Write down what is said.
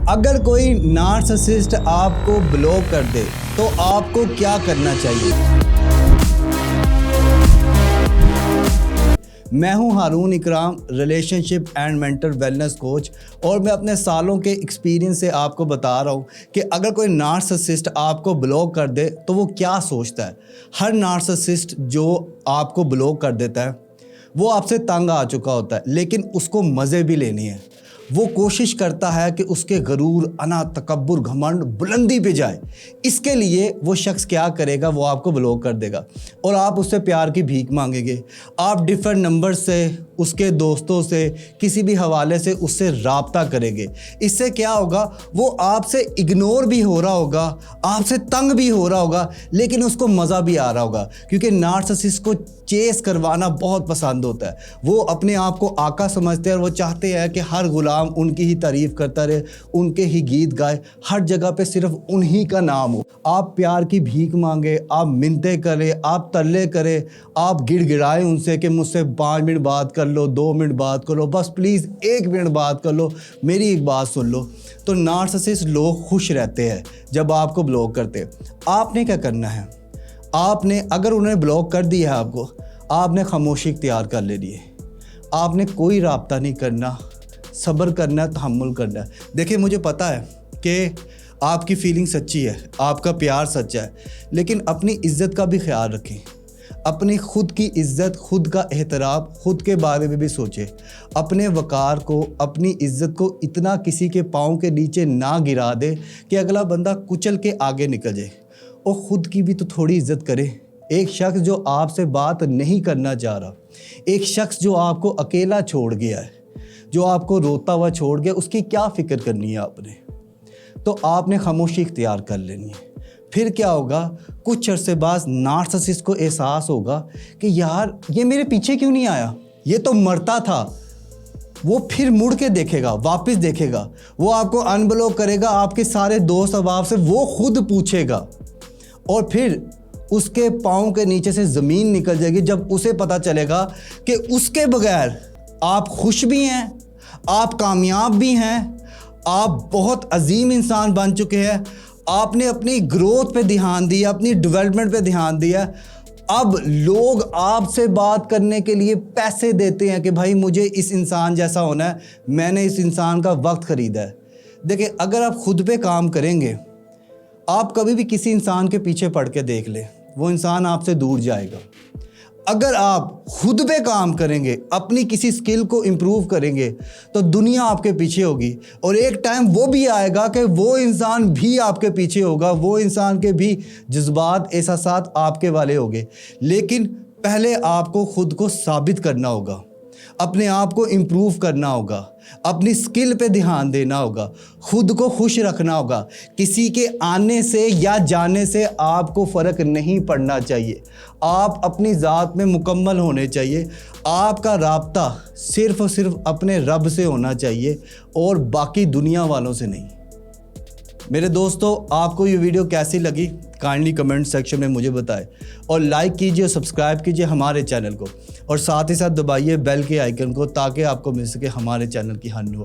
اگر کوئی نارسسسٹ آپ کو بلاک کر دے تو آپ کو کیا کرنا چاہیے؟ میں ہوں Haroon Ikram, relationship and mental wellness coach, اور میں اپنے سالوں کے ایکسپیرینس سے آپ کو بتا رہا ہوں کہ اگر کوئی نارسسسٹ آپ کو بلاک کر دے تو وہ کیا سوچتا ہے۔ ہر نارسسسٹ جو آپ کو بلاک کر دیتا ہے وہ آپ سے تنگ آ چکا ہوتا ہے، لیکن اس کو مزے بھی لینی ہے۔ وہ کوشش کرتا ہے کہ اس کے غرور، انا، تکبر، گھمنڈ بلندی پہ جائے۔ اس کے لیے وہ شخص کیا کرے گا؟ وہ آپ کو بلاک کر دے گا اور آپ اس سے پیار کی بھیک مانگیں گے۔ آپ ڈیفرنٹ نمبر سے، اس کے دوستوں سے، کسی بھی حوالے سے اس سے رابطہ کریں گے۔ اس سے کیا ہوگا؟ وہ آپ سے اگنور بھی ہو رہا ہوگا، آپ سے تنگ بھی ہو رہا ہوگا، لیکن اس کو مزہ بھی آ رہا ہوگا، کیونکہ نارسسسٹ کو چیس کروانا بہت پسند ہوتا ہے۔ وہ اپنے آپ کو آقا سمجھتے ہیں اور وہ چاہتے ہیں کہ ہر غلام ان کی ہی تعریف کرتا رہے، ان کے ہی گیت گائے، ہر جگہ پہ صرف انہی کا نام ہو۔ آپ پیار کی بھیک مانگے، آپ منتیں کریں، آپ ترلے کریں، آپ گڑ گڑائیں ان سے کہ مجھ سے 5 منٹ بات کر لو، 2 منٹ بات کر لو، بس پلیز 1 منٹ بات کر لو، میری ایک بات سن لو، تو نارسسسٹ لوگ خوش رہتے ہیں جب آپ کو بلاک کرتے۔ آپ نے کیا کرنا ہے؟ آپ نے، اگر انہوں نے بلاک کر دیا ہے آپ کو، آپ نے خاموشی اختیار کر لینی ہے۔ آپ نے کوئی رابطہ نہیں کرنا، صبر کرنا ہے، تحمل کرنا ہے۔ دیکھیں، مجھے پتہ ہے کہ آپ کی فیلنگ سچی ہے، آپ کا پیار سچا ہے، لیکن اپنی عزت کا بھی خیال رکھیں۔ اپنی خود کی عزت، خود کا احترام، خود کے بارے میں بھی سوچیں۔ اپنے وقار کو، اپنی عزت کو اتنا کسی کے پاؤں کے نیچے نہ گرا دے کہ اگلا بندہ کچل کے آگے نکل جائے، اور خود کی بھی تو تھوڑی عزت کرے۔ ایک شخص جو آپ سے بات نہیں کرنا چاہ رہا، ایک شخص جو آپ کو اکیلا چھوڑ گیا ہے، جو آپ کو روتا ہوا چھوڑ گیا، اس کی کیا فکر کرنی ہے آپ نے؟ تو آپ نے خاموشی اختیار کر لینی ہے۔ پھر کیا ہوگا؟ کچھ عرصے بعد نارسسسٹ کو احساس ہوگا کہ یار یہ میرے پیچھے کیوں نہیں آیا، یہ تو مرتا تھا۔ وہ پھر مڑ کے دیکھے گا، واپس دیکھے گا، وہ آپ کو ان بلاک کرے گا، آپ کے سارے دوست احباب سے وہ خود پوچھے گا، اور پھر اس کے پاؤں کے نیچے سے زمین نکل جائے گی جب اسے پتہ چلے گا کہ اس کے بغیر آپ خوش بھی ہیں، آپ کامیاب بھی ہیں، آپ بہت عظیم انسان بن چکے ہیں، آپ نے اپنی گروتھ پہ دھیان دیا، اپنی ڈیولپمنٹ پہ دھیان دیا۔ اب لوگ آپ سے بات کرنے کے لیے پیسے دیتے ہیں کہ بھائی مجھے اس انسان جیسا ہونا ہے، میں نے اس انسان کا وقت خریدا ہے۔ دیکھیں، اگر آپ خود پہ کام کریں گے، آپ کبھی بھی کسی انسان کے پیچھے پڑ کے دیکھ لیں، وہ انسان آپ سے دور جائے گا۔ اگر آپ خود پہ کام کریں گے، اپنی کسی سکل کو امپروو کریں گے، تو دنیا آپ کے پیچھے ہوگی، اور ایک ٹائم وہ بھی آئے گا کہ وہ انسان بھی آپ کے پیچھے ہوگا، وہ انسان کے بھی جذبات، احساسات آپ کے والے ہوگے۔ لیکن پہلے آپ کو خود کو ثابت کرنا ہوگا، اپنے آپ کو امپروو کرنا ہوگا، اپنی سکل پہ دھیان دینا ہوگا، خود کو خوش رکھنا ہوگا۔ کسی کے آنے سے یا جانے سے آپ کو فرق نہیں پڑنا چاہیے۔ آپ اپنی ذات میں مکمل ہونے چاہیے۔ آپ کا رابطہ صرف اور صرف اپنے رب سے ہونا چاہیے اور باقی دنیا والوں سے نہیں۔ میرے دوستو، آپ کو یہ ویڈیو کیسی لگی؟ کائنڈلی کمنٹ سیکشن میں مجھے بتائیں، اور لائک کیجئے اور سبسکرائب کیجئے ہمارے چینل کو، اور ساتھ ہی ساتھ دبائیے بیل کے آئیکن کو تاکہ آپ کو مل سکے ہمارے چینل کی ہر